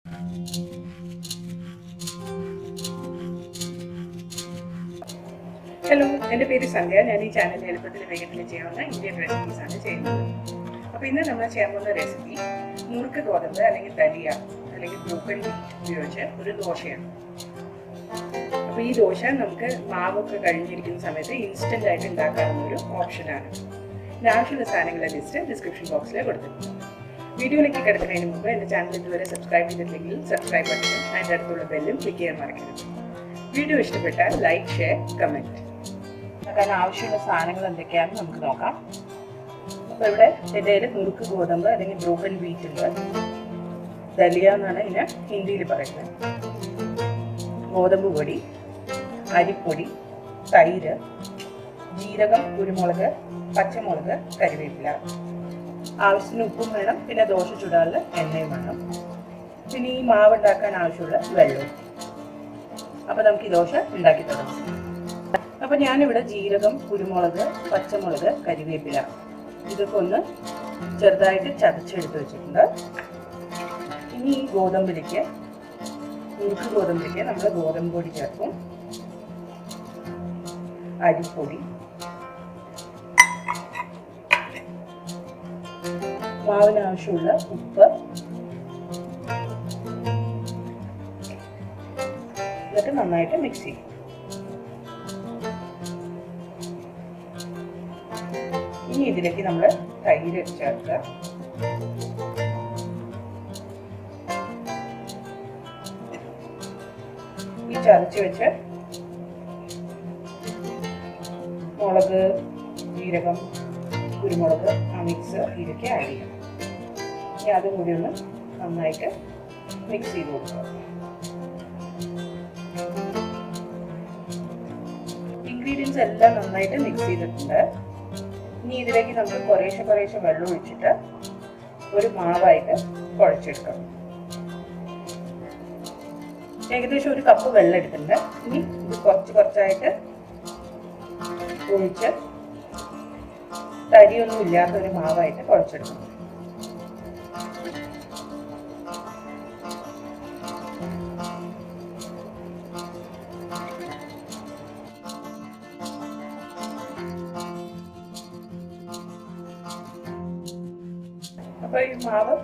Hello, എൻ്റെ പേര് സന്ധ്യ. ഞാൻ ഈ ചാനൽ എളുപ്പത്തിൽ വേഗത്തിൽ ചെയ്യാവുന്ന ഇന്ത്യൻ റെസിപ്പീസാണ് ചെയ്യുന്നത്. അപ്പോൾ ഇന്ന് നമ്മൾ ചെയ്യാൻ പോകുന്ന റെസിപ്പി നുറുക്ക് ഗോതമ്പ് അല്ലെങ്കിൽ ദലിയ അല്ലെങ്കിൽ ബ്രോക്കൺ വീറ്റ് ഉപയോഗിച്ച് ഒരു ദോശയാണ്. അപ്പോൾ ഈ ദോശ നമുക്ക് മാവൊക്കെ കഴിഞ്ഞിരിക്കുന്ന സമയത്ത് ഇൻസ്റ്റൻ്റ് ആയിട്ട് ഉണ്ടാക്കാവുന്ന ഒരു ഓപ്ഷനാണ്. ആവശ്യമുള്ള സാധനങ്ങളുടെ ലിസ്റ്റ് ഡിസ്ക്രിപ്ഷൻ ബോക്സിൽ കൊടുത്തിട്ടുണ്ട്. വീഡിയോയിലേക്ക് കിടക്കുന്നതിന് മുമ്പ് എൻ്റെ ചാനൽ ഇതുവരെ സബ്സ്ക്രൈബ് ചെയ്തിട്ടില്ലെങ്കിൽ സബ്സ്ക്രൈബ് ബട്ടണും അതിൻ്റെ അടുത്തുള്ള ബെല്ലും ക്ലിക്ക് ചെയ്യാൻ മറക്കരുത്. വീഡിയോ ഇഷ്ടപ്പെട്ടാൽ ലൈക്ക്, ഷെയർ, കമൻറ്റ്. ഉണ്ടാക്കാൻ ആവശ്യമുള്ള സാധനങ്ങൾ എന്തൊക്കെയാണെന്ന് നമുക്ക് നോക്കാം. അപ്പോൾ ഇവിടെ എൻ്റെ കയ്യിൽ നുറുക്ക് ഗോതമ്പ് അല്ലെങ്കിൽ ബ്രോക്കൺ വീറ്റ് ഉണ്ട്. ദലിയ എന്നാണ് ഇതിനെ ഹിന്ദിയിൽ പറയുന്നത്. ഗോതമ്പ് പൊടി, അരിപ്പൊടി, തൈര്, ജീരകം, കുരുമുളക്, പച്ചമുളക്, കരിവേപ്പില. ആവശ്യത്തിന് ഉപ്പും വേണം, പിന്നെ ദോശ ചുടാനുള്ള എണ്ണയും വേണം, പിന്നെ ഈ മാവ് ഉണ്ടാക്കാൻ ആവശ്യമുള്ള വെള്ളവും. അപ്പോൾ നമുക്ക് ഈ ദോശ ഉണ്ടാക്കി തുടങ്ങാം. അപ്പോൾ ഞാനിവിടെ ജീരകം, കുരുമുളക്, പച്ചമുളക്, കരിവേപ്പില ഇതൊക്കെ ഒന്ന് ചെറുതായിട്ട് ചതച്ചെടുത്ത് വെച്ചിട്ടുണ്ട്. ഇനി ഈ ഗോതമ്പിലേക്ക്, നുറുക്ക് ഗോതമ്പിലേക്ക് നമ്മൾ ഗോതമ്പ് പൊടി ചേർക്കും, അരിപ്പൊടി, മാവിനാവശ്യമുള്ള ഉപ്പ്, ഇതൊക്കെ നന്നായിട്ട് മിക്സ് ചെയ്യും. ഇനി ഇതിലേക്ക് നമ്മൾ തൈര് ചേർക്കുക. ഈ ചതച്ച് വെച്ച് മുളക്, ജീരകം, കുരുമുളക് ആ മിക്സ് ഇതിലേക്ക് ആഡ് ചെയ്യണം. ഇനി അതും കൂടി ഒന്ന് നന്നായിട്ട് മിക്സ് ചെയ്ത് കൊടുക്കുക. ഇൻഗ്രീഡിയൻസ് എല്ലാം നന്നായിട്ട് മിക്സ് ചെയ്തിട്ടുണ്ട്. ഇനി ഇതിലേക്ക് നമ്മൾ കുറേശ്ശെ വെള്ളം ഒഴിച്ചിട്ട് ഒരു മാവായിട്ട് കുഴച്ചെടുക്കാം. ഏകദേശം ഒരു കപ്പ് വെള്ളം എടുത്തിട്ടുണ്ട്. ഇനി ഇത് കുറച്ചായിട്ട് ഒഴിച്ച് തരിയൊന്നും ഇല്ലാത്ത ഒരു മാവായിട്ട് കുഴച്ചെടുക്കണം. അപ്പോൾ ഈ മാവ്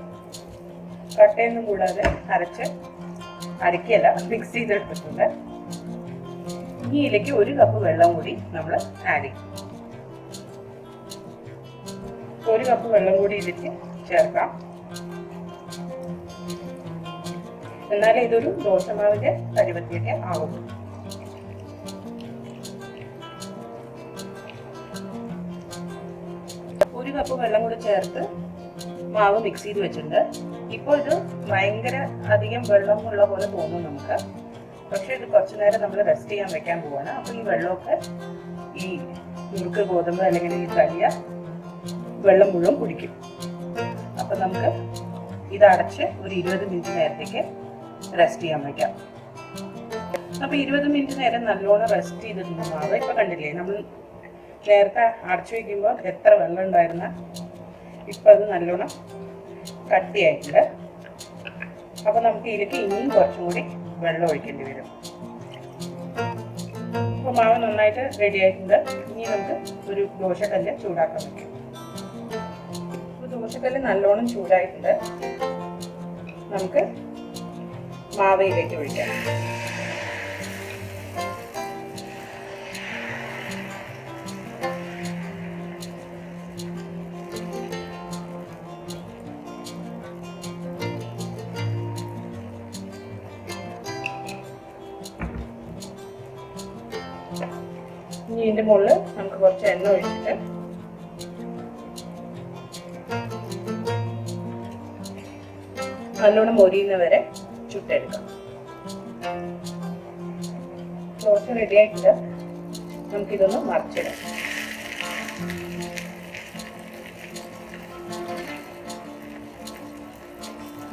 കട്ടയൊന്നും കൂടാതെ അരക്കല്ല മിക്സ് ചെയ്തെടുത്തിട്ടുണ്ട്. ഇനി ഇതിലേക്ക് ഒരു കപ്പ് വെള്ളം കൂടി നമ്മൾ ആഡ് ചെയ്യും. ഒരു കപ്പ് വെള്ളം കൂടി ഇതിലേക്ക് ചേർക്കാം. എന്നാലേ ഇതൊരു ദോശമാവിന്റെ പരുവത്തിലേക്ക് ആവും. ഒരു കപ്പ് വെള്ളം കൂടി ചേർത്ത് മാവ് മിക്സ് ചെയ്ത് വെച്ചിട്ടുണ്ട്. ഇപ്പോൾ ഇത് ഭയങ്കര അധികം വെള്ളമുള്ള പോലെ തോന്നും നമുക്ക്, പക്ഷെ ഇത് കുറച്ചു നേരം നമ്മൾ റെസ്റ്റ് ചെയ്യാൻ വെക്കാൻ പോവാണ്. അപ്പോൾ ഈ വെള്ളമൊക്കെ ഈ നുറുക്ക് ഗോതമ്പ് അല്ലെങ്കിൽ ഈ ദലിയ വെള്ളം മുഴുവൻ കുടിക്കും. അപ്പം നമുക്ക് ഇത് അടച്ച് ഒരു 20 മിനിറ്റ് നേരത്തേക്ക് റെസ്റ്റ് ചെയ്യാൻ വയ്ക്കാം. അപ്പോൾ 20 മിനിറ്റ് നേരം നല്ലോണം റെസ്റ്റ് ചെയ്തിട്ടുണ്ട് മാവ്. ഇപ്പം കണ്ടില്ലേ, നമ്മൾ നേരത്തെ അടച്ചു വയ്ക്കുമ്പോൾ എത്ര വെള്ളം ഉണ്ടായിരുന്ന ഇപ്പം അത് നല്ലോണം കട്ടിയായിട്ടുണ്ട്. അപ്പോൾ നമുക്ക് ഇതിലേക്ക് ഇനിയും കുറച്ചും കൂടി വെള്ളം ഒഴിക്കേണ്ടി വരും. അപ്പോൾ മാവ് നന്നായിട്ട് റെഡി ആയിട്ടുണ്ട്. ഇനി നമുക്ക് ഒരു ദോശക്കല്ല് ചൂടാക്കാൻ വയ്ക്കും. അപ്പോൾ ദോശക്കല്ല് നല്ലോണം ചൂടായിട്ടുണ്ട്. നമുക്ക് മാവയിലേക്ക് ഒഴിക്കാം. ഇനി ഇതിൻ്റെ മുകളിൽ നമുക്ക് കുറച്ച് എണ്ണ ഒഴിച്ചിട്ട് നല്ലോണം മൊരിയുന്നവരെ ചുട്ടെടുക്കാം. ദോശ റെഡി ആയിട്ടുണ്ട്. നമുക്കിതൊന്ന് മറിച്ചിടാം.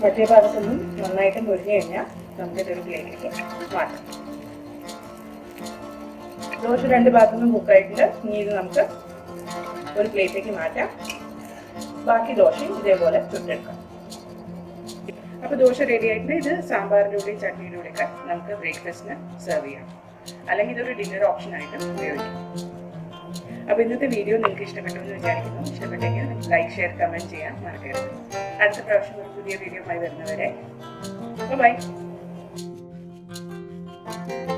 മറ്റേ ഭാഗത്തൊന്നും നന്നായിട്ട് മുരിഞ്ഞു കഴിഞ്ഞാൽ നമുക്കിതൊരു പ്ലേറ്റിലേക്ക് മാറ്റാം. ദോശ രണ്ട് ഭാഗത്തുനിന്നും കുക്കായിട്ടുണ്ട്. ഇനി ഇത് നമുക്ക് ഒരു പ്ലേറ്റിലേക്ക് മാറ്റാം. ബാക്കി ദോശയും ഇതേപോലെ ചുട്ടെടുക്കാം. അപ്പോൾ ദോശ റെഡി ആയിട്ട് ഇത് സാമ്പാറിൻ്റെ കൂടെയും ചട്നിയുടെ കൂടെയൊക്കെ നമുക്ക് ബ്രേക്ക്ഫാസ്റ്റിന് സെർവ് ചെയ്യാം, അല്ലെങ്കിൽ ഇതൊരു ഡിന്നർ ഓപ്ഷനായിട്ട് ഉപയോഗിക്കാം. അപ്പോൾ ഇന്നത്തെ വീഡിയോ നിങ്ങൾക്ക് ഇഷ്ടപ്പെട്ടു എന്ന് വിചാരിക്കുന്നു. ഇഷ്ടപ്പെട്ടെങ്കിൽ ലൈക്ക്, ഷെയർ, കമൻറ്റ് ചെയ്യാൻ മറക്കരുത്. അടുത്ത പ്രാവശ്യം ഒരു പുതിയ വീഡിയോ ആയി വരുന്നവരെ ബൈ.